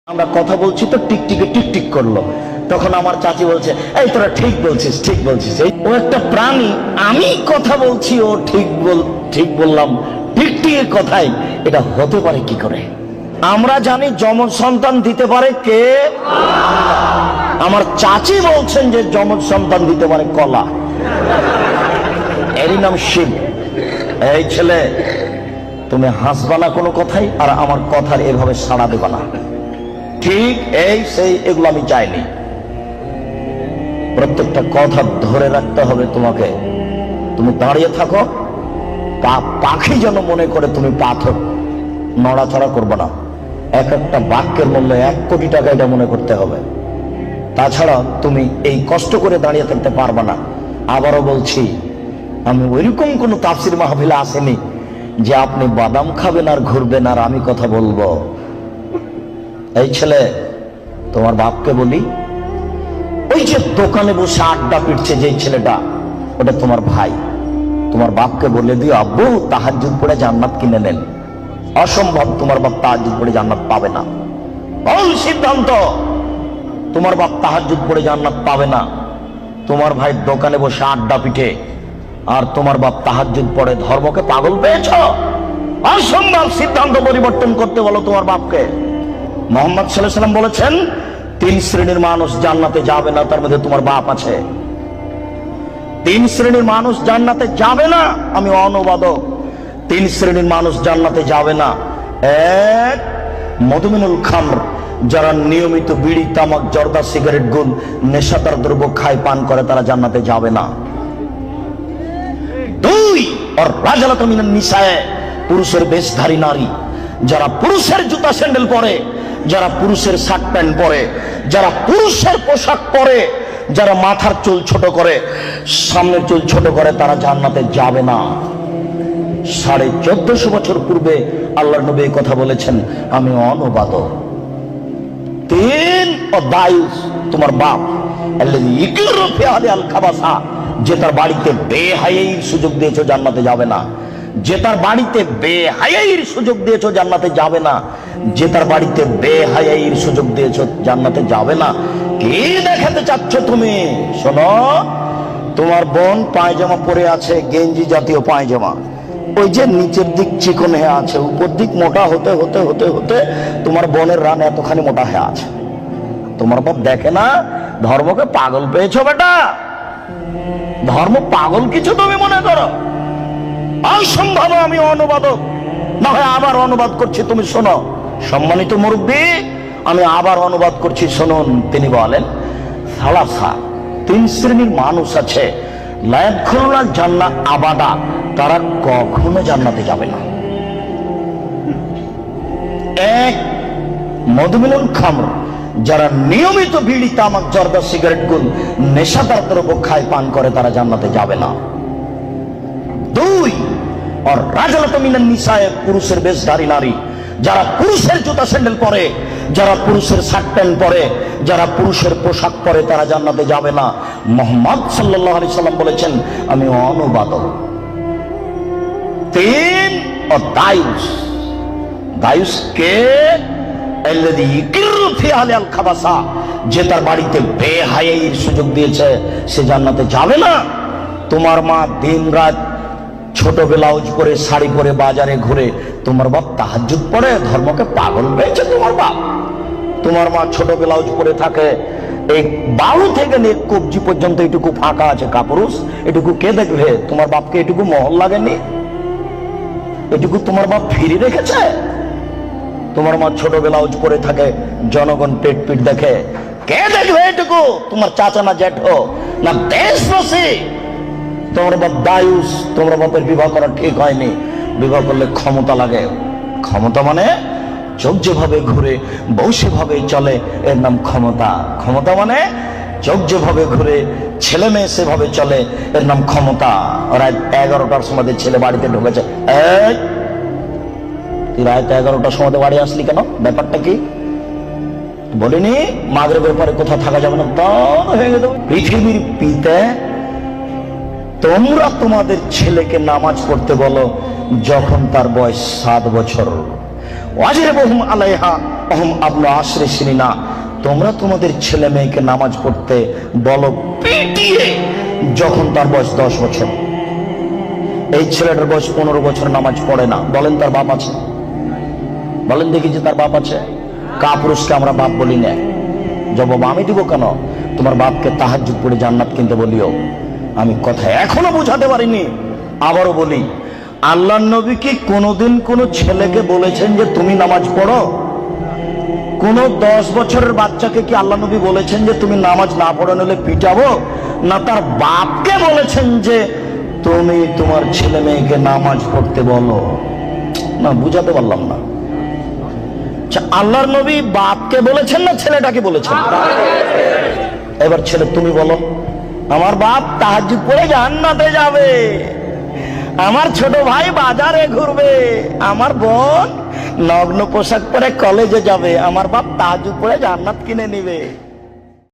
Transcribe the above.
আমরা কথা বলছি তো টিকটিকে টিকটিক করলো, তখন আমার চাচি বলছে, এই তোরা ঠিক বলছিস ঠিক বলছিস। ও একটা প্রাণী, আমি কথা বলছি ও ঠিক বললাম, টিকটিকের কথাই এটা হতে পারে কি করে? আমরা জানি যমজ সন্তান দিতে পারে কে? আমার চাচি বলছেন যে যমজ সন্তান দিতে পারে কলা, এরই নাম শিব। এই ছেলে, তুমি হাসবা না কোনো কথাই, আর আমার কথার এভাবে সাড়া দেবা না। ঠিক এই সেই এগুলো আমি চাইনি। প্রত্যেকটা কথা ধরে রাখতে হবে তোমাকে। তুমি দাঁড়িয়ে থাকো, পাখি যেন মনে করে তুমি পাথর, নড়াচড়া করবে না। এক একটা বাক্যের মূল্য 1 কোটি টাকা, এটা মনে করতে হবে। তাছাড়া তুমি এই কষ্ট করে দাঁড়িয়ে থাকতে পারবে না। আবারও বলছি, আমি ওইরকম কোনো তাফসির মাহফিলে আসেনি যে আপনি বাদাম খাবেন আর ঘুরবেন আর আমি কথা বলবো। এই ছেলে, তোমার বাপকে বলি, ওই যে দোকানে বসে আড্ডা পিটছে যে ছেলেটা, ওটা তোমার ভাই। তোমার বাপকে বলে দিও, আব্বু তাহাজ্জুদ পড়ে জান্নাত কিনে নেন। অসম্ভব, তোমার বাপ তাহাজ্জুদ পড়ে জান্নাত পাবে না। ভুল সিদ্ধান্ত, তোমার বাপ তাহাজ্জুদ পড়ে জান্নাত পাবে না। তোমার ভাই দোকানে বসে আড্ডা পিটে, আর তোমার বাপ তাহাজ্জুদ পড়ে। ধর্মকে পাগল পেয়েছ? অসম্ভব, সিদ্ধান্ত পরিবর্তন করতে বলো তোমার বাপকে। মুহাম্মদ সাল্লাল্লাহু আলাইহি ওয়াসাল্লাম বলেছেন, 3 শ্রেণীর মানুষ জান্নাতে যাবে না, তার মধ্যে তোমার বাপ আছে। 3 শ্রেণীর মানুষ জান্নাতে যাবে না, আমি অনুবাদক। 3 শ্রেণীর মানুষ জান্নাতে যাবে না। 1, মদমিনুল খামর, যারা নিয়মিত বিড়ি, তামাক, জর্দা, সিগারেট, গুল, নেশাদার দ্রব্য খায়, পান করে, তারা জান্নাতে যাবে না। 2, আর রাজালাতু মিনান নিসায়ে, পুরুষের বেশধারী নারী, যারা পুরুষের জুতা স্যান্ডেল পরে, যারা পুরুষের শার্ট প্যান্ট পরে, যারা পুরুষের পোশাক পরে, যারা মাথার চুল ছোট করে, সামনের চুল ছোট করে, তারা জান্নাতে যাবে না। 1450 বছর পূর্বে আল্লাহর নবী কথা বলেছেন, আমি অনুবাদক। 3, ও দায়ুস, তোমার বাপ, আল্লাযী ইকরু ফি আহলি আল খাবাসা, যে তার বাড়িতে বেহায়াইর সুযোগ দিয়েছো, জান্নাতে যাবে না। যে তার বাড়িতে বেহায়াইর সুযোগ দিয়েছো, জান্নাতে যাবে না। যে তার বাড়িতে বেহায়াইর সুযোগ দিয়েছো, জান্নাতে যাবে না। কি দেখাতে চাচ্ছ তুমি? শোনো, তোমার বোন পায়জামা পরে আছে, গেঞ্জি জাতীয় পায়জামা, ওই যে নিচের দিক চিকন হয়ে আছে, উপর দিক মোটা হতে হতে হতে হতে তোমার বোনের রান এতখানি মোটা হয়ে আছে। তোমার বাপ দেখে না? ধর্মকে পাগল পেয়েছো বেটা। ধর্ম পাগল কিছু তুমি মনে করো? অসম্ভব, আমি অনুবাদক। না হয় আবার অনুবাদ করছি, তুমি শোনো। সম্মানিত মুরব্বী, আমি আবার অনুবাদ করছি, শুনুন। তিনি বলেন, সালাসা, 3 শ্রেণীর মানুষ আছে, লা ইয়াদখুলুনাল জান্নাহ আবাদা, তারা কখনো জান্নাতে যাবে না। 1, মদমিনুল খামর, যারা নিয়মিত বিড়ি, তামাক, জর্দা, সিগারেট, গুল, নেশাদার দ্রব্য খায়, পান করে, তারা জান্নাতে যাবে না। 2, আর রাজালাতু মিনান নিসায়ে, পুরুষের বেশধারী নারী, যারা পুরুষের জুতা স্যান্ডেল পরে, যারা পুরুষের শার্ট প্যান্ট পরে, যারা পুরুষের পোশাক পরে, তারা জান্নাতে যাবে না। মুহাম্মদ সাল্লাল্লাহু আলাইহি সাল্লাম বলেছেন, আমি অনুবাদক। 3, ও দায়ুস, দায়ুস কে? আল্লাযী ইকরু ফি আহলি আল খাবাসা, যে তার বাড়িতে বেহায়াইর সুযোগ দিয়েছে, সে জান্নাতে যাবে না। তোমার মা দিনরাত ছোট ব্লাউজ পরে, শাড়ি পরে বাজারে ঘুরে, তোমার বাপ তাহাজ্জুদ পড়ে। ধর্মকে পাগল পেয়েছে তোমার বাপ। তোমার মা ছোট ব্লাউজ পরে থাকে, এই বাহু থেকে নিয়ে কবজি পর্যন্ত এটুকু ফাঁকা আছে কাপুরুষ, এটুকু কে দেখবে? তোমার বাপকে এটুকু মহল লাগেনি? এটুকু তোমার বাপ ফিরে রেখেছে? তোমার মা ছোট ব্লাউজ পরে থাকে, জনগণ পেট পিট দেখে, কে দেখবে এটুকু? তোমার চাচা না জ্যাঠো না দেশবাসী? তোমার বাপ দায়ুস, তোমার বাপের বিবাহ করা ঠিক হয়নি। বিবাহ করলে ক্ষমতা লাগে। ক্ষমতা মানে চোখ যেভাবে ঘুরে, বউ সেভাবে চলে, এর নাম ক্ষমতা। ক্ষমতা মানে চোখ যেভাবে ঘুরে, ছেলে মেয়ে সেভাবে চলে, এর নাম ক্ষমতা। রাত 11টার সময় ছেলে বাড়িতে ঢুকেছে, এই তুই রাত 11টার সময় বাড়ি আসলি কেন? ব্যাপারটা কি? বলিনি মাগরিবের পরে কোথাও থাকা যাবে না, তার হয়ে গেল। পৃথিবীর পিতা, তোমরা তোমাদের ছেলেকে নামাজ পড়তে বলো যখন তার বয়স 7 বছর। ওয়াজরিবুহুম আলাইহা ওহুম আবনা আশরি সিনিনা, তোমরা তোমাদের ছেলে মেয়েকে নামাজ পড়তে বলো পিটিয়ে যখন তার বয়স 10 বছর। এই ছেলেটার বয়স 15 বছর, নামাজ পড়ে না, বলেন তার বাপ আছে? বলেন দেখি যে তার বাপ আছে? কাপুরুষকে আমরা বাপ বলি না। জবাব আমি দিব কেন? তোমার বাপকে তাহাজ্জুদ পড়ে জান্নাত কিনতে বলিও। আমি কথা এখনো বুঝাতে পারিনি, আবারও বলি, আল্লাহর নবী কি কোনোদিন কোন ছেলেকে বলেছেন যে তুমি নামাজ পড়ো? কোন 10 বছরের বাচ্চাকে কি আল্লাহ নবী বলেছেন যে তুমি নামাজ না পড়ে নিলে পিটাবো? না তার বাপকে বলেছেন যে তুমি তোমার ছেলে মেয়েকে নামাজ পড়তে বলো? না, বুঝাতে পারলাম না। আল্লাহর নবী বাপকে বলেছেন না ছেলেটাকে বলেছেন? এবার ছেলে তুমি বলো, আমার বাপ তাহাজ্জুদ পড়ে জান্নাতে যাবে, আমার ছোট ভাই বাজারে ঘুরবে, আমার বোন নগ্ন পোশাক পরে কলেজে যাবে, আমার বাপ তাহাজ্জুদ পড়ে জান্নাত কিনে নিবে।